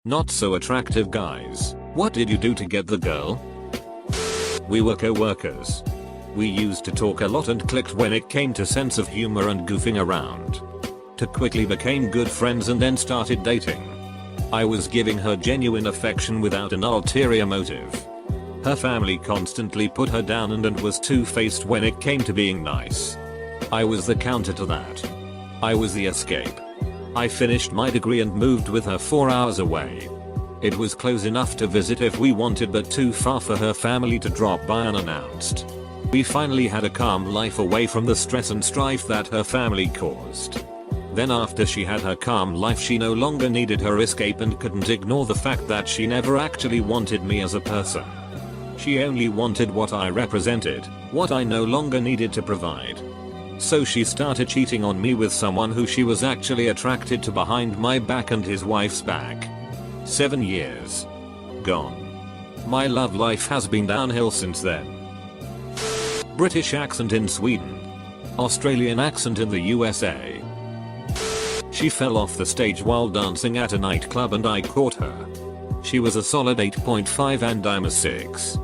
Not so attractive guys. What did you do to get the girl? We were co-workers. We used to talk a lot and clicked when it came to sense of humor and goofing around. To quickly became good friends and then started dating. I was giving her genuine affection without an ulterior motive. Her family constantly put her down and was two-faced when it came to being nice. I was the counter to that. I was the escape. I finished my degree and moved with her 4 hours away. It was close enough to visit if we wanted but too far for her family to drop by unannounced. We finally had a calm life away from the stress and strife that her family caused. Then after she had her calm life, she no longer needed her escape and couldn't ignore the fact that she never actually wanted me as a person. She only wanted what I represented, what I no longer needed to provide. So she started cheating on me with someone who she was actually attracted to behind my back and his wife's back. 7 years. Gone. My love life has been downhill since then. British accent in Sweden. Australian accent in the USA. She fell off the stage while dancing at a nightclub and I caught her. She was a solid 8.5 and I'm a 6.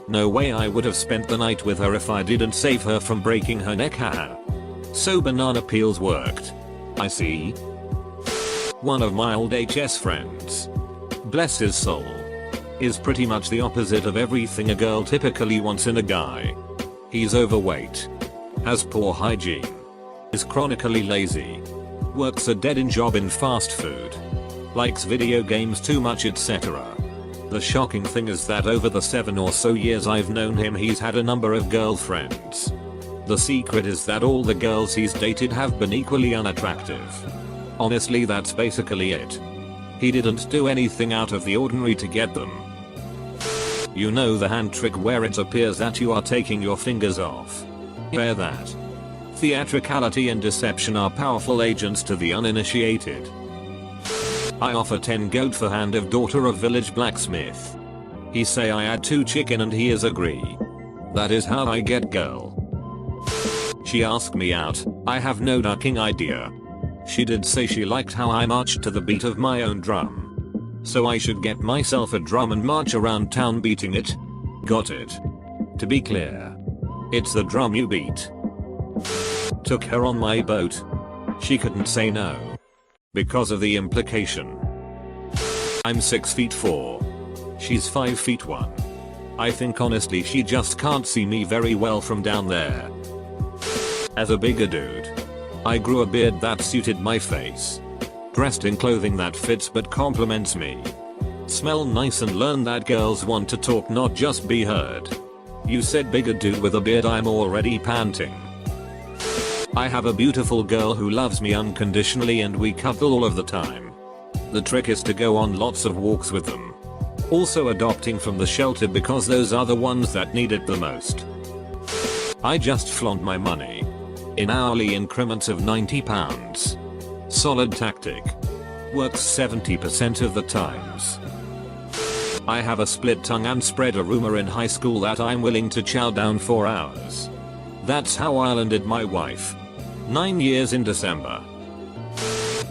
No way I would have spent the night with her if I didn't save her from breaking her neck, haha. So banana peels worked. I see. One of my old HS friends, bless his soul, is pretty much the opposite of everything a girl typically wants in a guy. He's overweight, has poor hygiene, is chronically lazy, works a dead-end job in fast food, likes video games too much, etc. The shocking thing is that over the 7 or so years I've known him, he's had a number of girlfriends. The secret is that all the girls he's dated have been equally unattractive. Honestly, that's basically it. He didn't do anything out of the ordinary to get them. You know the hand trick where it appears that you are taking your fingers off? Hear that? Theatricality and deception are powerful agents to the uninitiated. I offer 10 gold for hand of daughter of village blacksmith. He say I add 2 chicken and he is agree. That is how I get girl. She asked me out, I have no ducking idea. She did say she liked how I marched to the beat of my own drum. So I should get myself a drum and march around town beating it? Got it. To be clear, it's the drum you beat. Took her on my boat. She couldn't say no. Because of the implication. I'm 6 feet 4. She's 5 feet 1. I think honestly she just can't see me very well from down there. As a bigger dude, I grew a beard that suited my face. Dressed in clothing that fits but compliments me. Smell nice and learn that girls want to talk, not just be heard. You said bigger dude with a beard, I'm already panting. I have a beautiful girl who loves me unconditionally and we cuddle all of the time. The trick is to go on lots of walks with them. Also adopting from the shelter because those are the ones that need it the most. I just flaunt my money. In hourly increments of £90. Solid tactic. Works 70% of the times. I have a split tongue and spread a rumor in high school that I'm willing to chow down 4 hours. That's how I landed my wife. 9 years in December.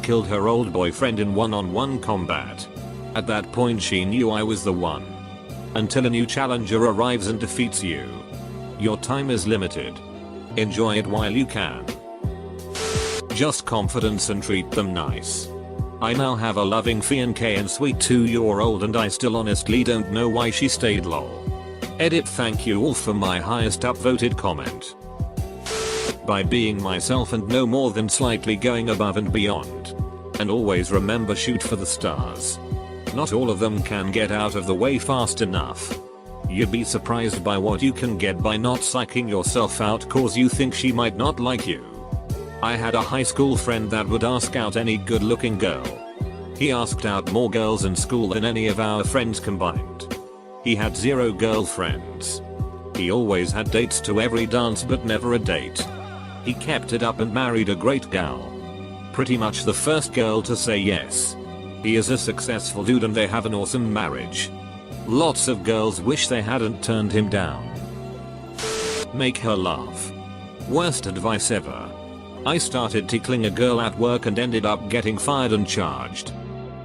Killed her old boyfriend in one-on-one combat. At that point she knew I was the one. Until a new challenger arrives and defeats you. Your time is limited. Enjoy it while you can. Just confidence and treat them nice. I now have a loving fiancé and sweet 2-year-old and I still honestly don't know why she stayed, lol. Edit. Thank you all for my highest upvoted comment. By being myself and no more than slightly going above and beyond. And always remember, shoot for the stars. Not all of them can get out of the way fast enough. You'd be surprised by what you can get by not psyching yourself out cause you think she might not like you. I had a high school friend that would ask out any good looking girl. He asked out more girls in school than any of our friends combined. He had 0 girlfriends. He always had dates to every dance but never a date. He kept it up and married a great gal. Pretty much the first girl to say yes. He is a successful dude and they have an awesome marriage. Lots of girls wish they hadn't turned him down. Make her laugh. Worst advice ever. I started tickling a girl at work and ended up getting fired and charged.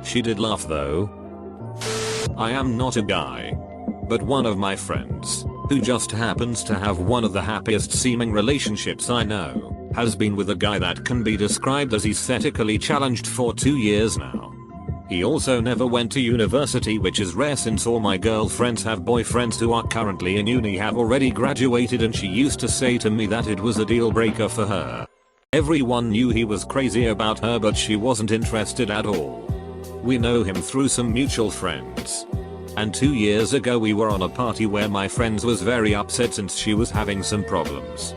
She did laugh though. I am not a guy. But one of my friends, who just happens to have one of the happiest seeming relationships I know, has been with a guy that can be described as aesthetically challenged for 2 years now. He also never went to university, which is rare since all my girlfriends have boyfriends who are currently in uni have already graduated, and she used to say to me that it was a deal breaker for her. Everyone knew he was crazy about her, but she wasn't interested at all. We know him through some mutual friends. And 2 years ago we were on a party where my friend was very upset since she was having some problems.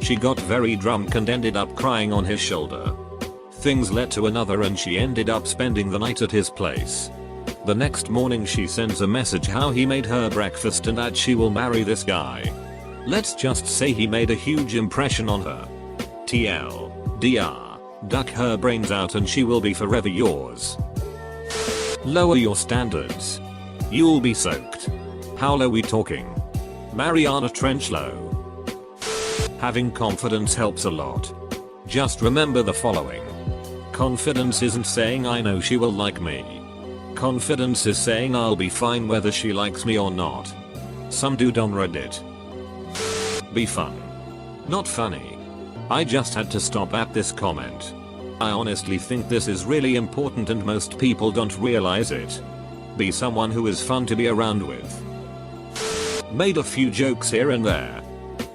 She got very drunk and ended up crying on his shoulder. Things led to another and she ended up spending the night at his place. The next morning she sends a message how he made her breakfast and that she will marry this guy. Let's just say he made a huge impression on her. TLDR. Duck her brains out and she will be forever yours. Lower your standards. You'll be soaked. How low we talking? Mariana Trench low. Having confidence helps a lot. Just remember the following. Confidence isn't saying I know she will like me. Confidence is saying I'll be fine whether she likes me or not. Some dude on Reddit. Be fun. Not funny. I just had to stop at this comment. I honestly think this is really important and most people don't realize it. Be someone who is fun to be around with. Made a few jokes here and there.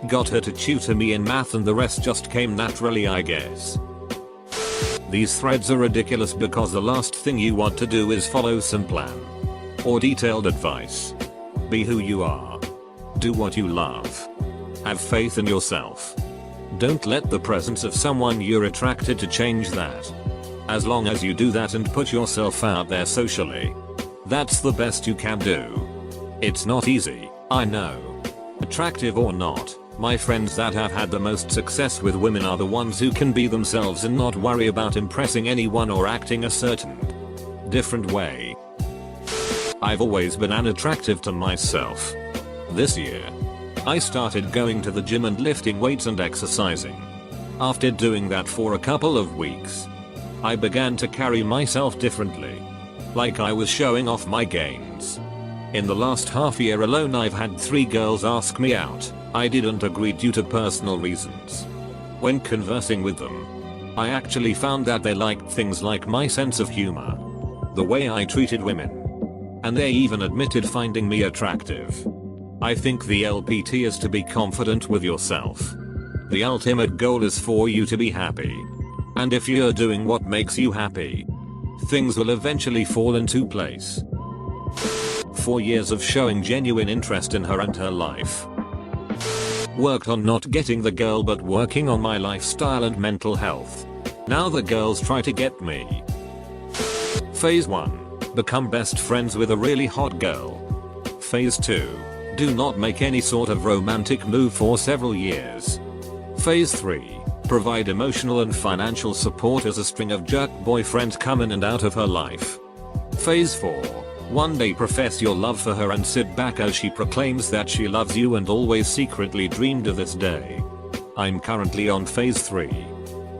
Got her to tutor me in math and the rest just came naturally, I guess. These threads are ridiculous because the last thing you want to do is follow some plan or detailed advice. Be who you are. Do what you love. Have faith in yourself. Don't let the presence of someone you're attracted to change that. As long as you do that and put yourself out there socially, that's the best you can do. It's not easy, I know. Attractive or not, my friends that have had the most success with women are the ones who can be themselves and not worry about impressing anyone or acting a certain different way. I've always been unattractive to myself. This year, I started going to the gym and lifting weights and exercising. After doing that for a couple of weeks, I began to carry myself differently. Like I was showing off my gains. In the last half year alone I've had 3 girls ask me out. I didn't agree due to personal reasons. When conversing with them, I actually found that they liked things like my sense of humor, the way I treated women, and they even admitted finding me attractive. I think the LPT is to be confident with yourself. The ultimate goal is for you to be happy. And if you're doing what makes you happy, things will eventually fall into place. 4 years of showing genuine interest in her and her life. Worked on not getting the girl but working on my lifestyle and mental health. Now the girls try to get me. Phase 1. Become best friends with a really hot girl. Phase 2. Do not make any sort of romantic move for several years. Phase 3. Provide emotional and financial support as a string of jerk boyfriends come in and out of her life. Phase 4. One day profess your love for her and sit back as she proclaims that she loves you and always secretly dreamed of this day. I'm currently on phase 3.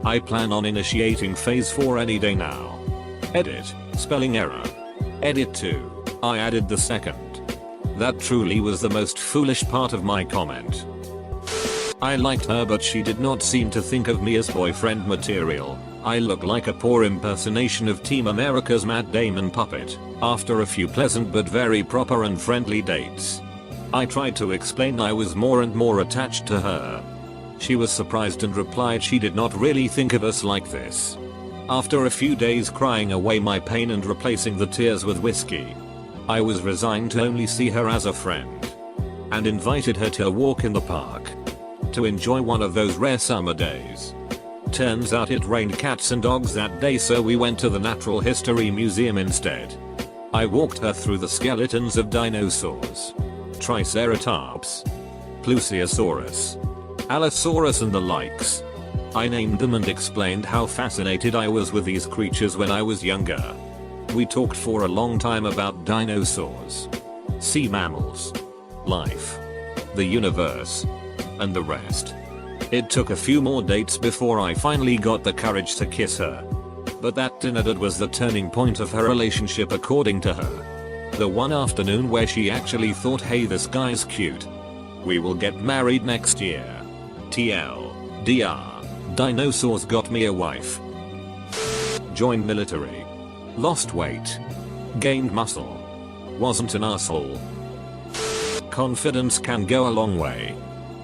I plan on initiating phase 4 any day now. Edit, spelling error. Edit 2. I added the second. That truly was the most foolish part of my comment. I liked her but she did not seem to think of me as boyfriend material. I look like a poor impersonation of Team America's Matt Damon puppet, after a few pleasant but very proper and friendly dates. I tried to explain I was more and more attached to her. She was surprised and replied she did not really think of us like this. After a few days crying away my pain and replacing the tears with whiskey, I was resigned to only see her as a friend, and invited her to a walk in the park to enjoy one of those rare summer days. Turns out it rained cats and dogs that day, so we went to the Natural History Museum instead. I walked her through the skeletons of dinosaurs, Triceratops, Plesiosaurus, Allosaurus and the likes. I named them and explained how fascinated I was with these creatures when I was younger. We talked for a long time about dinosaurs, sea mammals, life, the universe, and the rest. It took a few more dates before I finally got the courage to kiss her. But that dinner date was the turning point of her relationship according to her. The one afternoon where she actually thought, hey, this guy's cute. We will get married next year. TLDR. Dinosaurs got me a wife. Joined military. Lost weight. Gained muscle. Wasn't an asshole. Confidence can go a long way.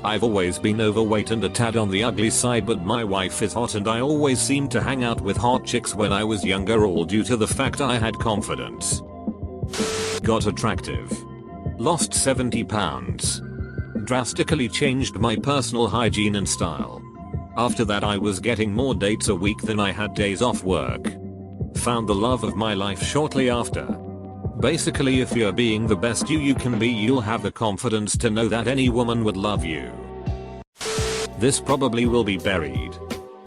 I've always been overweight and a tad on the ugly side, but my wife is hot and I always seemed to hang out with hot chicks when I was younger, all due to the fact I had confidence. Got attractive. Lost 70 pounds. Drastically changed my personal hygiene and style. After that I was getting more dates a week than I had days off work. Found the love of my life shortly after. Basically, if you're being the best you can be, you'll have the confidence to know that any woman would love you. This probably will be buried.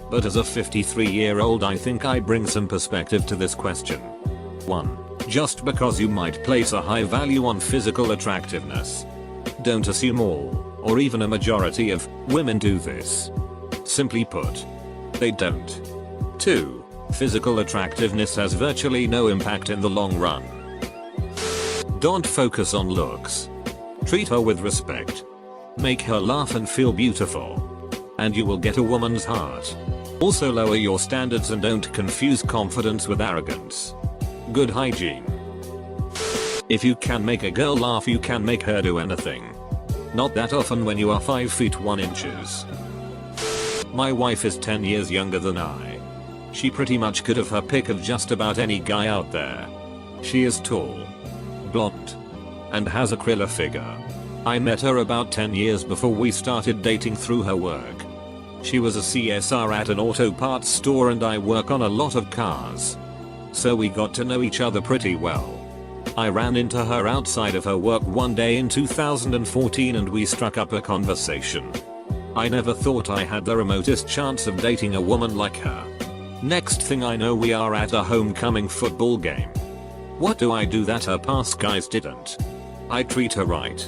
But as a 53-year-old, I think I bring some perspective to this question. 1. Just because you might place a high value on physical attractiveness, don't assume all, or even a majority of, women do this. Simply put, they don't. 2. Physical attractiveness has virtually no impact in the long run. Don't focus on looks. Treat her with respect. Make her laugh and feel beautiful. And you will get a woman's heart. Also, lower your standards and don't confuse confidence with arrogance. Good hygiene. If you can make a girl laugh, you can make her do anything. Not that often when you are 5 feet 1 inches. My wife is 10 years younger than I. She pretty much could have her pick of just about any guy out there. She is tall, blonde, and has a killer figure. I met her about 10 years before we started dating through her work. She was a CSR at an auto parts store and I work on a lot of cars. So we got to know each other pretty well. I ran into her outside of her work one day in 2014 and we struck up a conversation. I never thought I had the remotest chance of dating a woman like her. Next thing I know, we are at a homecoming football game. What do I do that her past guys didn't? I treat her right.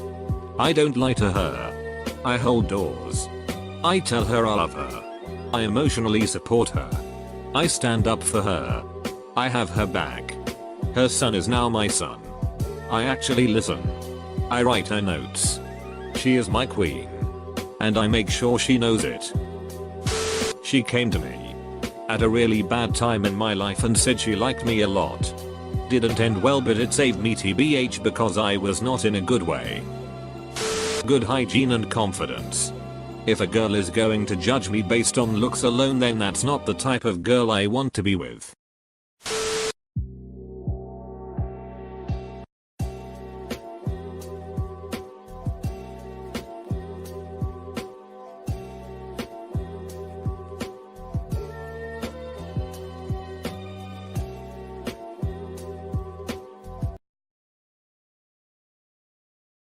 I don't lie to her. I hold doors. I tell her I love her. I emotionally support her. I stand up for her. I have her back. Her son is now my son. I actually listen. I write her notes. She is my queen. And I make sure she knows it. She came to me at a really bad time in my life and said she liked me a lot. Didn't end well, but it saved me TBH because I was not in a good way. Good hygiene and confidence. If a girl is going to judge me based on looks alone, then that's not the type of girl I want to be with.